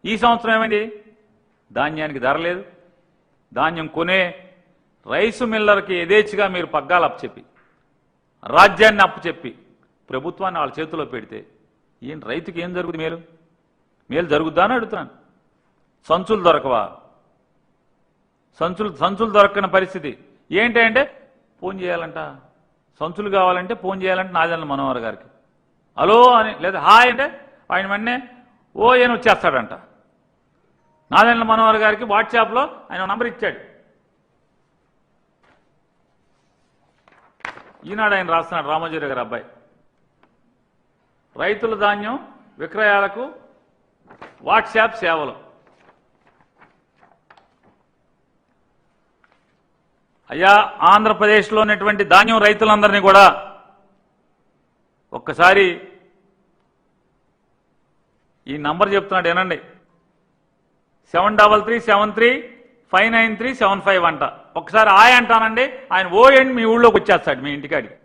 ఈ సంవత్సరం ఏమైంది? ధాన్యానికి ధర లేదు. ధాన్యం కొనే రైసు మిల్లర్కి యథేచ్ఛగా మీరు పగ్గాలు అప్పచెప్పి, రాజ్యాన్ని అప్పచెప్పి ప్రభుత్వాన్ని వాళ్ళ చేతిలో పెడితే ఈయన రైతుకి ఏం జరుగుతుంది? మేలు జరుగుద్దా అని అడుగుతున్నాను. సంచులు దొరకవా? సంచులు దొరకని పరిస్థితి ఏంటంటే ఫోన్ చేయాలంట. సంచులు కావాలంటే ఫోన్ చేయాలంటే నాదెండ్ల మనోహర్ గారికి హలో అని, లేదా హాయ్ అంటే ఆయన వెంటనే ఓ అని వచ్చేస్తాడంట. నాదెండ్ల మనోహర్ గారికి వాట్సాప్లో ఆయన నంబర్ ఇచ్చాడు. ఈనాడు ఆయన రాస్తున్నాడు, రామోజీరావు గారి అబ్బాయి. రైతుల ధాన్యం విక్రయాలకు వాట్సాప్ సేవలు. అయ్యా, ఆంధ్రప్రదేశ్లో ఉన్నటువంటి ధాన్యం రైతులందరినీ కూడా ఒక్కసారి ఈ నంబర్ చెప్తున్నాడు ఏనండి, 7337359375 అంట. ఒక్కసారి ఆయన అంటానండి, ఆయన ఓ ఎండ్ మీ ఊళ్ళోకి వచ్చేస్తాడు, మీ ఇంటికాడికి.